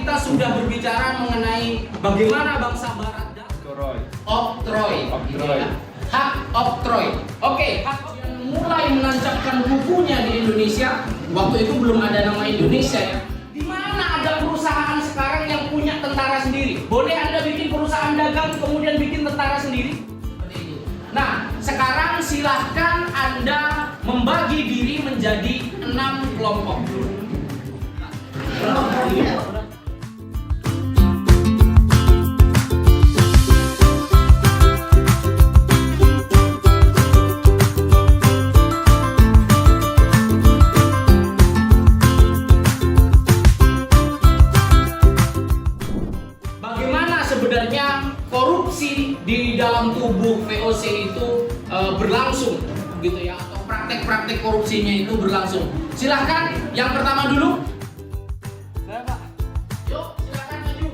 kita sudah berbicara mengenai bagaimana bangsa Barat oktroy. Hak oktroy. Oke, hak yang mulai menancapkan bukunya di Indonesia. Waktu itu belum ada nama Indonesia ya. Di mana ada perusahaan sekarang yang punya tentara sendiri? Boleh Anda bikin perusahaan dagang kemudian bikin tentara sendiri? Seperti itu. Nah, sekarang silahkan Anda membagi diri menjadi 6 kelompok. Bagaimana sebenarnya korupsi di dalam tubuh VOC itu berlangsung, gitu ya, atau praktek-praktek korupsinya itu berlangsung. Silahkan yang pertama dulu. Saya Pak. Yuk, silahkan maju.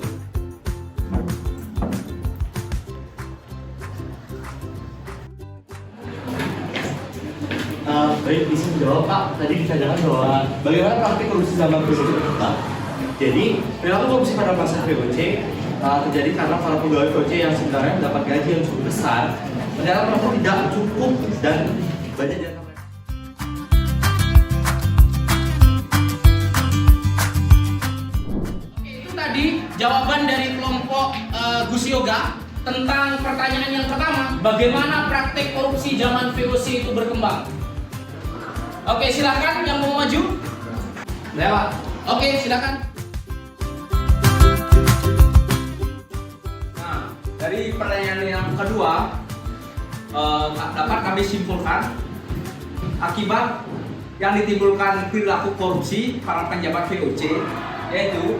Baik, bisa menjawab Pak. Tadi ditanyakan bahwa bagaimana praktik korupsi zaman VOC Pak. Jadi, perilaku korupsi pada masa VOC terjadi karena para pegawai VOC yang sebenarnya mendapat gaji yang cukup besar, ternyata mereka tidak cukup dan banyak di antara mereka. Itu tadi jawaban dari kelompok Gus Yoga tentang pertanyaan yang pertama, bagaimana praktek korupsi zaman VOC itu berkembang. Oke, silakan yang mau maju. Lewat. Oke, silakan. Nah, dari pertanyaan yang kedua, dapat kami simpulkan akibat yang ditimbulkan perilaku korupsi para penjabat VOC, yaitu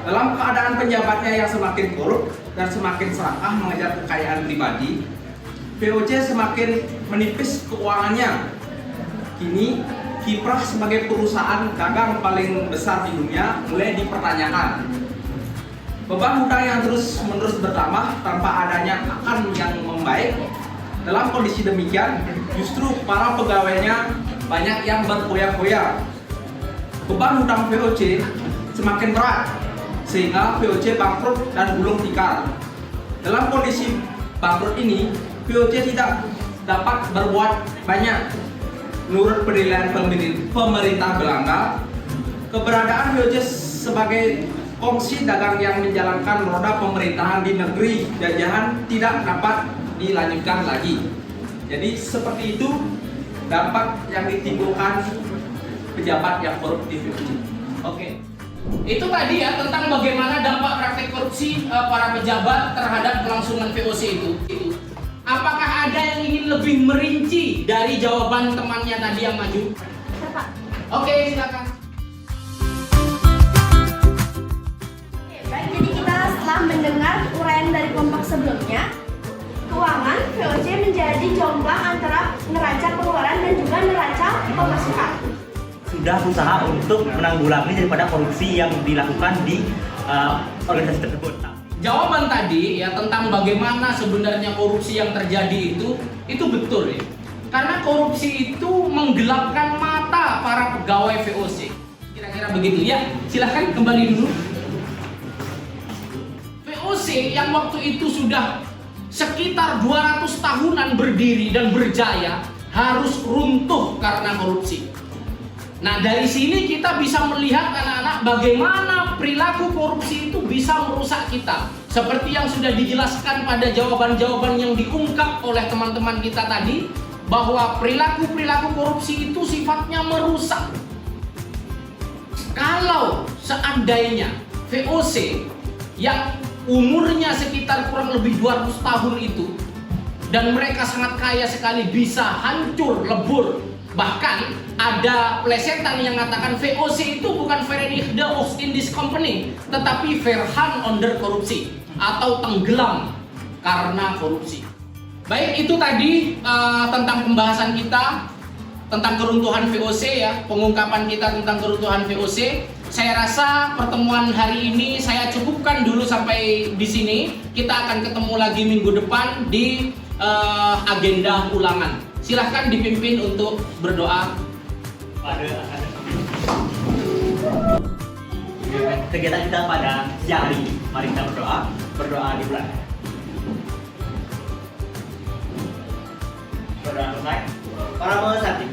dalam keadaan penjabatnya yang semakin korup dan semakin serakah mengejar kekayaan pribadi, VOC semakin menipis keuangannya. Kini kiprah sebagai perusahaan dagang paling besar di dunia mulai dipertanyakan. Beban hutang yang terus-menerus bertambah tanpa adanya akan yang membaik. Dalam kondisi demikian, justru para pegawainya banyak yang berfoya-foya. Beban hutang VOC semakin berat, sehingga VOC bangkrut dan gulung tikar. Dalam kondisi bangkrut ini, VOC tidak dapat berbuat banyak. Menurut penilaian pemerintah Belanda, keberadaan VOC sebagai kongsi dagang yang menjalankan roda pemerintahan di negeri jajahan tidak dapat dilanjutkan lagi. Jadi seperti itu dampak yang ditimbulkan pejabat yang korup di VOC. Oke. Itu tadi ya tentang bagaimana dampak praktek korupsi para pejabat terhadap kelangsungan VOC itu. Apakah ada yang ingin lebih merinci dari jawaban temannya tadi yang maju? Ya, Pak. Oke, silakan. Oke, baik. Jadi kita setelah mendengar uraian dari kelompok sebelumnya, keuangan VOC menjadi jomplang antara neraca pengeluaran dan juga neraca pemasukan. Sudah berusaha untuk menanggulangi daripada korupsi yang dilakukan di organisasi tersebut. Jawaban tadi ya tentang bagaimana sebenarnya korupsi yang terjadi itu betul ya. Karena korupsi itu menggelapkan mata para pegawai VOC. Kira-kira begitu ya. Silahkan kembali dulu. VOC yang waktu itu sudah sekitar 200 tahunan berdiri dan berjaya harus runtuh karena korupsi. Nah, dari sini kita bisa melihat anak-anak bagaimana perilaku korupsi itu bisa merusak kita. Seperti yang sudah dijelaskan pada jawaban-jawaban yang diungkap oleh teman-teman kita tadi, bahwa perilaku-perilaku korupsi itu sifatnya merusak. Kalau seandainya VOC yang umurnya sekitar kurang lebih 200 tahun itu, dan mereka sangat kaya sekali, bisa hancur, lebur. Bahkan ada plesetan yang mengatakan VOC itu bukan Verenigde Oost-Indisch Company, tetapi Verhan onder korupsi atau tenggelam karena korupsi. Baik, itu tadi tentang pembahasan kita tentang keruntuhan VOC ya, pengungkapan kita tentang keruntuhan VOC. Saya rasa pertemuan hari ini saya cukupkan dulu sampai di sini. Kita akan ketemu lagi minggu depan di agenda ulangan. Silahkan dipimpin untuk berdoa. kegiatan kita pada siang hari ini. Mari kita berdoa dimulai. Berdoa selesai. Para peserta.